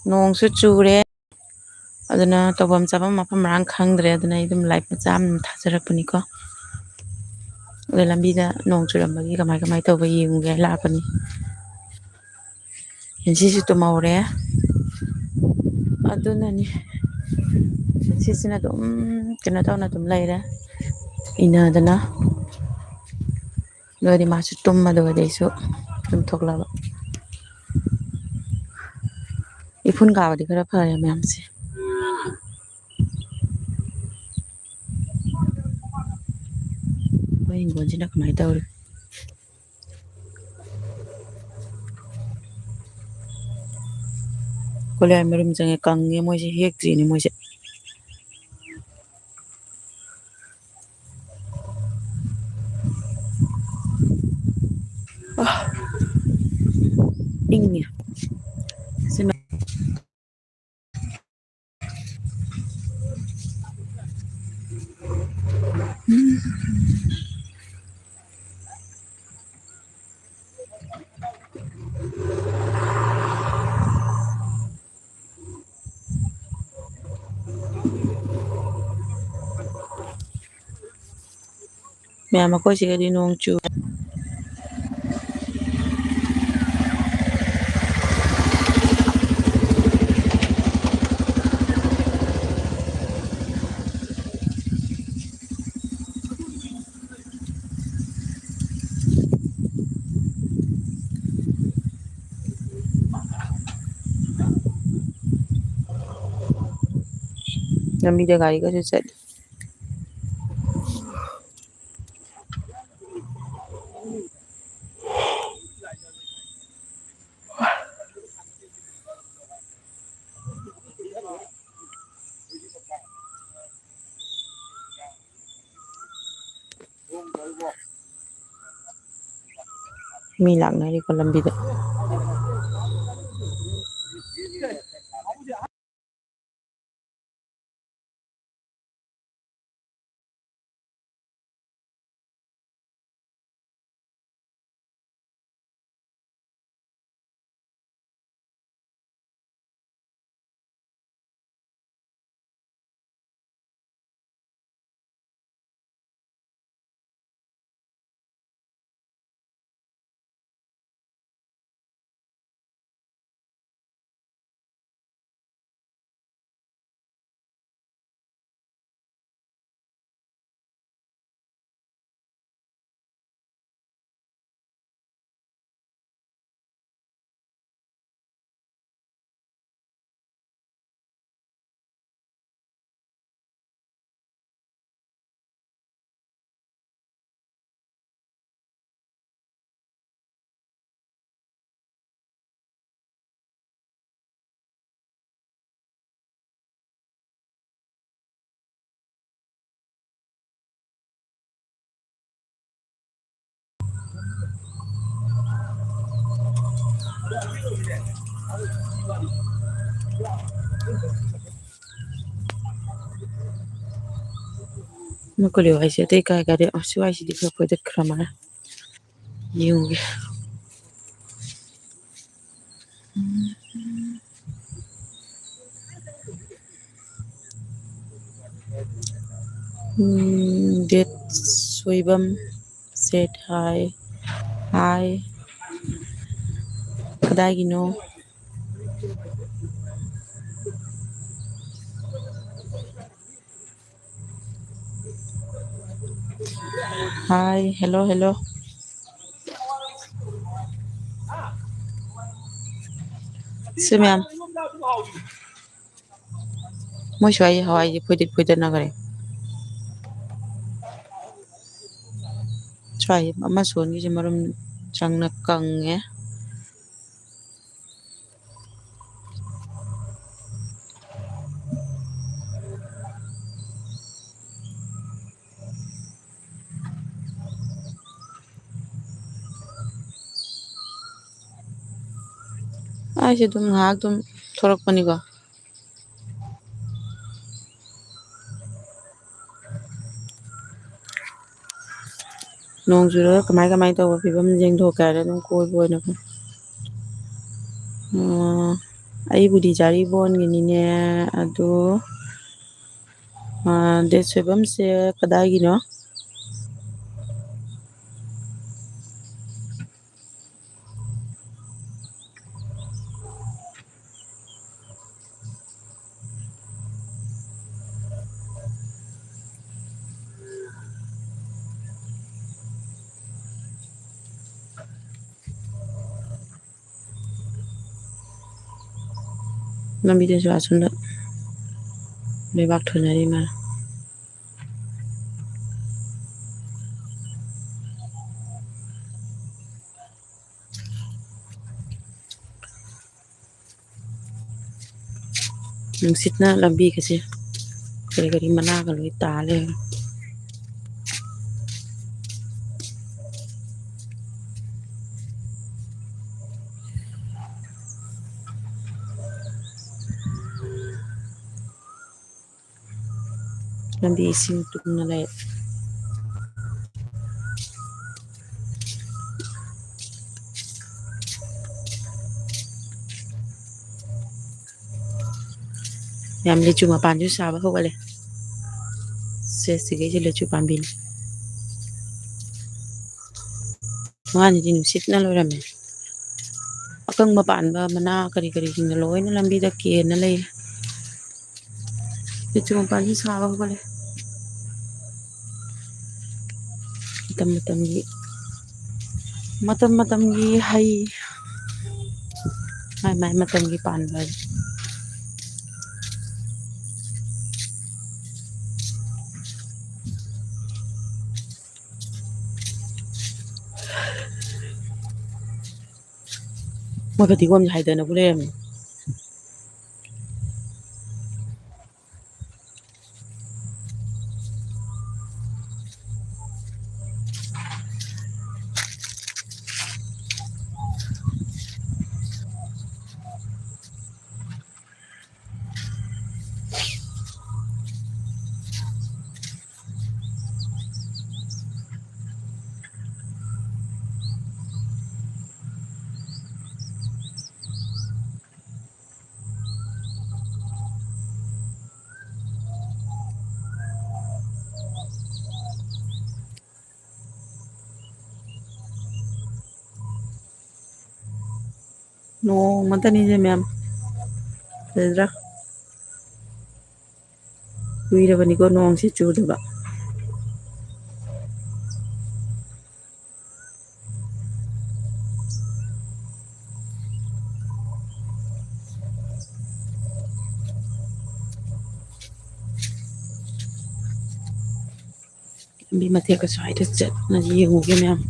ꯅꯣꯡꯁꯨ ꯆꯨꯔꯦ ꯑꯗꯨꯅ ꯇꯧꯐꯝ ꯆꯥꯐꯝ ꯃꯐꯝ ꯃꯔꯥꯡ ꯈꯪꯗ꯭ꯔꯦ ꯑꯗꯨꯅ ꯑꯩ ꯑꯗꯨꯝ ꯂꯥꯏꯠ ꯃꯆꯥ ꯑꯃ ꯊꯥꯖꯔꯛꯄꯅꯤꯀꯣ ꯑꯗ ꯂꯝꯕꯤꯗ ꯅꯣꯡ ꯆꯨꯔꯝꯕꯒꯤ ꯀꯃꯥꯏ ꯀꯃꯥꯏꯅ ꯇꯧꯕ ꯌꯦꯡꯉꯨꯒꯦ ꯂꯥꯛꯄꯅꯤ ꯉꯁꯤꯁꯨ ꯇꯨꯝꯍꯧꯔꯦ ꯑꯗꯨꯅꯅꯤ ꯁꯤꯁꯤꯅ ꯑꯗꯨꯝ ꯀꯩꯅꯣ ꯇꯧꯅ ꯑꯗꯨꯝ ꯂꯩꯔꯦ ꯏꯅꯗꯅ ꯑꯗꯨꯒꯗꯤ ꯃꯥꯁꯨ ꯇꯨꯝꯃꯗꯕꯗꯤ ꯑꯩꯁꯨ ꯑꯗꯨꯝ ꯊꯣꯛꯂꯕ ꯏꯐꯨꯟ ꯀꯥꯕꯗꯤ ꯈꯔ ꯐꯔꯦ ꯃꯌꯥꯝꯁꯦ ꯑꯩꯈꯣꯏ ꯍꯤꯡꯒꯣꯜꯁꯤꯅ ꯀꯃꯥꯏꯅ ꯇꯧꯔꯤ ꯀꯣꯂꯦꯟ ꯃꯔꯨꯝ ꯆꯪꯉꯦ ꯀꯪꯉꯦ ꯃꯣꯏꯁꯦ ꯍꯦꯛꯇ꯭ꯔꯤꯅꯦ ꯃꯣꯏꯁꯦ ꯏꯪꯉꯦ ꯁꯤꯃ ꯃꯌꯥꯝ ꯃꯈꯣꯏ ꯁꯤꯒꯗꯤ ꯅꯣꯡ ꯆꯨ ꯂꯝꯕꯤꯗ ꯒꯥꯔꯤꯒꯁꯨ ꯆꯠꯂꯤ ꯃꯤ ꯂꯥꯛꯅꯔꯤꯀꯣ ꯂꯝꯕꯤꯗ ꯃꯀꯨꯂꯤ ꯋꯥꯏꯁꯦ ꯑꯇꯩ ꯀꯥꯏ ꯀꯥꯏꯗꯩ ꯁꯤ ꯋꯥꯏꯁꯤꯗꯤ ꯈꯔ ꯐꯣꯏꯗꯠꯈ꯭ꯔ ꯃꯥꯜꯂꯦ ꯌꯦꯡꯉꯨꯒꯦ ꯗꯦꯠ ꯁꯣꯏꯕꯝ ꯁꯦꯠ ꯍꯥꯏ ꯍꯥꯏ ꯀꯗꯥꯏꯒꯤꯅꯣ ꯍꯥꯏ ꯍꯦꯜꯂꯣ ꯍꯦꯜꯂꯣ ꯁꯤ ꯃꯌꯥꯝ ꯃꯣꯏ ꯁ꯭ꯋꯥꯏ ꯍꯋꯥꯏꯁꯦ ꯐꯣꯏꯗꯠ ꯐꯣꯏꯗꯠꯅꯈ꯭ꯔꯦ ꯁ꯭ꯋꯥꯏ ꯑꯃ ꯁꯣꯟꯒꯤꯁꯦ ꯃꯔꯨꯝ ꯆꯪꯅ ꯀꯪꯉꯦ ꯑꯩꯁꯦ ꯑꯗꯨꯝ ꯉꯥꯏꯍꯥꯛ ꯑꯗꯨꯝ ꯊꯣꯔꯛꯄꯅꯤꯀꯣ ꯅꯣꯡ ꯆꯨꯔꯒ ꯀꯃꯥꯏ ꯀꯃꯥꯏꯅ ꯇꯧꯕ ꯐꯤꯕꯝ ꯌꯦꯡꯊꯣꯛꯀꯦ ꯍꯥꯏꯔ ꯑꯗꯨꯝ ꯀꯣꯏꯕ ꯑꯣꯏꯅ ꯑꯩꯕꯨꯗꯤ ꯖꯥꯔꯤꯕꯣꯟꯒꯤꯅꯤꯅꯦ ꯑꯗꯣ ꯗꯦꯠ ꯁꯣꯏꯕꯝꯁꯦ ꯀꯗꯥꯏꯒꯤꯅꯣ? ꯂꯝꯕꯤꯗꯁꯨ ꯑꯁꯣꯝꯗ ꯂꯩꯕꯥꯛ ꯊꯣꯟꯅꯔꯤ ꯃꯥꯜꯂꯦ꯫ ꯅꯨꯡꯁꯤꯠꯅ ꯂꯝꯕꯤꯒꯁꯦ ꯀꯔꯤ ꯀꯔꯤ ꯃꯅꯥꯒ ꯂꯣꯏ ꯇꯥ ꯂꯩꯔꯝꯃꯦ꯫ ꯂꯝꯕꯤ ꯏꯁꯤꯡ ꯇꯨꯡꯅ ꯂꯩ꯫ ꯌꯥꯝ ꯂꯩꯆꯨ ꯃꯄꯥꯟꯁꯨ ꯁꯥꯕ ꯍꯧꯒꯠꯂꯦ꯫ ꯁꯦ ꯁꯤꯒꯩꯁꯦ ꯂꯩꯆꯨ ꯄꯥꯝꯕꯤꯅꯤ꯫ ꯃꯥꯒꯤꯗꯤ ꯅꯨꯡꯁꯤꯠꯅ ꯂꯣꯏꯔꯝꯃꯦ꯫ ꯑꯀꯪꯕ ꯄꯥꯟꯕ ꯃꯅꯥ ꯀꯔꯤ ꯀꯔꯤꯁꯤꯡꯅ ꯂꯣꯏꯅ ꯂꯝꯕꯤꯗ ꯀꯦꯟꯅ ꯂꯩꯔꯦ꯫ ꯂꯩꯆꯨ ꯃꯄꯥꯟꯁꯨ ꯁꯥꯕ ꯍꯧꯒꯠꯂꯦ꯫ ꯃꯇꯝ ꯃꯇꯝꯒꯤ ꯃꯇꯝ ꯃꯇꯝꯒꯤ ꯍꯩ ꯃꯥꯏ ꯃꯥꯏ ꯃꯇꯝꯒꯤ ꯄꯥꯟꯕ ꯃꯣꯏ ꯐꯗꯤꯒꯣꯝꯁꯦ ꯍꯥꯏꯗꯅꯕꯨ ꯂꯩꯔꯝꯃꯦ꯫ ꯅꯣꯡꯃꯇꯅꯤꯁꯦ ꯃꯌꯥꯝ ꯐꯖꯗ꯭ꯔꯥ? ꯀꯨꯏꯔꯕꯅꯤꯀꯣ ꯅꯣꯡꯁꯤ ꯆꯨꯗꯕ꯫ ꯂꯝꯕꯤ ꯃꯇꯦꯛꯀ ꯁ꯭ꯋꯥꯏꯗ ꯆꯠꯂ ꯌꯦꯡꯉꯨꯒꯦ ꯃꯌꯥꯝ꯫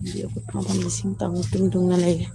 ꯂꯝꯕꯤ ꯑꯀꯨꯠꯄ ꯃꯐꯝꯗ ꯏꯁꯤꯡ ꯇꯨꯡ ꯇꯨꯡꯅ ꯂꯩꯔꯦ꯫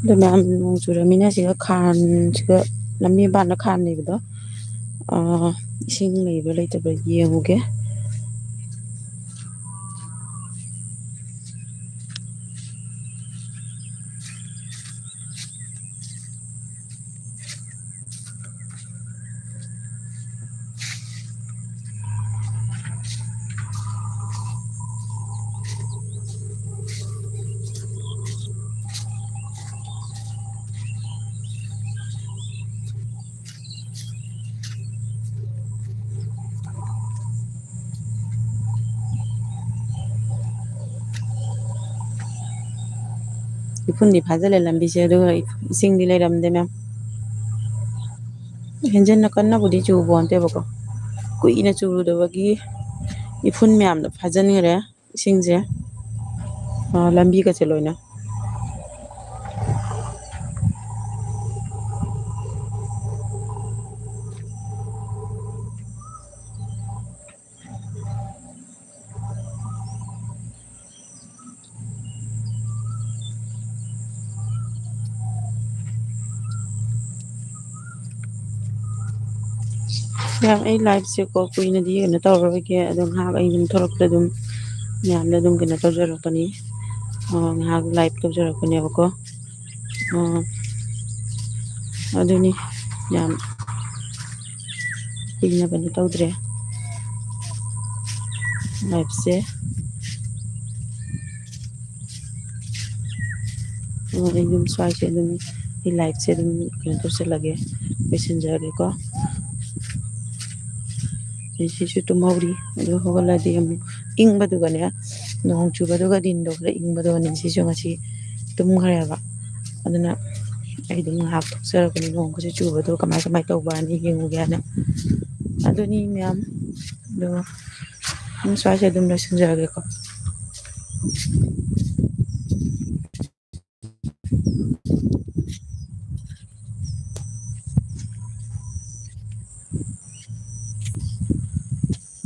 ꯑꯗꯨ ꯃꯌꯥꯝ ꯅꯣꯡ ꯆꯨꯔꯃꯤꯅ ꯁꯤꯒ ꯈꯥꯟꯁꯤꯒ ꯂꯝꯕꯤ ꯃꯄꯥꯟꯗ ꯈꯥꯟ ꯂꯩꯕꯗꯣ ꯏꯁꯤꯡ ꯂꯩꯕ꯭ꯔꯥ ꯂꯩꯇꯕ꯭ꯔꯥ ꯌꯦꯡꯉꯨꯒꯦ꯫ ꯏꯐꯨꯟꯗꯤ ꯐꯥꯖꯤꯜꯂꯦ ꯂꯝꯕꯤꯁꯦ ꯑꯗꯨꯒ ꯏꯁꯤꯡꯗꯤ ꯂꯩꯔꯝꯗꯦ ꯃꯦꯝ꯫ ꯍꯦꯟꯖꯤꯟꯅ ꯀꯟꯅꯕꯨꯗꯤ ꯆꯨꯕ ꯅꯠꯇꯦꯕꯀꯣ ꯀꯨꯏꯅ ꯆꯨꯔꯨꯗꯕꯒꯤ ꯏꯐꯨꯟ ꯃꯌꯥꯝꯗꯣ ꯐꯥꯖꯤꯟꯈꯔꯦ ꯏꯁꯤꯡꯁꯦ꯫ ꯂꯝꯕꯤꯒꯁꯦ ꯂꯣꯏꯅ ꯃꯌꯥꯝ ꯑꯩ ꯂꯥꯏꯐꯁꯦꯀꯣ ꯀꯨꯏꯅꯗꯤ ꯀꯩꯅꯣ ꯇꯧꯔꯔꯣꯏꯒꯦ ꯑꯗꯣ ꯉꯥꯏꯍꯥꯛ ꯑꯩ ꯑꯗꯨꯝ ꯊꯣꯛꯂꯛꯄꯗ ꯑꯗꯨꯝ ꯃꯌꯥꯝꯅ ꯑꯗꯨꯝ ꯀꯩꯅꯣ ꯇꯧꯖꯔꯛꯄꯅꯤ ꯉꯥꯏꯍꯥꯛ ꯂꯥꯏꯚ ꯇꯧꯖꯔꯛꯄꯅꯦꯕꯀꯣ ꯑꯗꯨꯅꯤ ꯌꯥꯝ ꯀꯨꯏꯅ ꯀꯩꯅꯣ ꯇꯧꯗ꯭ꯔꯦ ꯂꯥꯏꯐꯁꯦ ꯑꯩ ꯑꯗꯨꯝ ꯁ꯭ꯋꯥꯏꯁꯦ ꯑꯗꯨꯝ ꯑꯩ ꯂꯥꯏꯐꯁꯦ ꯑꯗꯨꯝ ꯀꯩꯅꯣ ꯇꯧꯁꯜꯂꯒꯦ ꯂꯣꯏꯁꯤꯟꯖꯔꯒꯦꯀꯣ ꯁꯤꯁꯨ ꯇꯨꯝꯍꯧꯔꯤ ꯑꯗꯨ ꯍꯧꯒꯠꯂꯗꯤ ꯑꯃꯨꯛ ꯏꯪꯕꯗꯨꯒꯅꯦ ꯅꯣꯡ ꯆꯨꯕꯗꯨꯒ ꯗꯤꯟꯗꯣ ꯈꯔ ꯏꯪꯕꯗꯨꯒꯅꯦ ꯁꯤꯁꯨ ꯉꯁꯤ ꯇꯨꯝꯈ꯭ꯔꯦꯕ ꯑꯗꯨꯅ ꯑꯩ ꯑꯗꯨꯝ ꯉꯥꯏꯍꯥꯛ ꯊꯣꯛꯆꯔꯛꯄꯅꯤ ꯅꯣꯡꯒꯁꯤ ꯆꯨꯕꯗꯣ ꯀꯃꯥꯏ ꯀꯃꯥꯏꯅ ꯇꯧꯕꯅ ꯌꯦꯡꯉꯨꯒꯦ ꯍꯥꯏꯅ ꯑꯗꯨꯅꯤ ꯃꯌꯥꯝ ꯑꯗꯣ ꯁ꯭ꯋꯥꯏꯁꯦ ꯑꯗꯨꯝ ꯂꯣꯏꯁꯤꯟꯖꯔꯒꯦꯀꯣ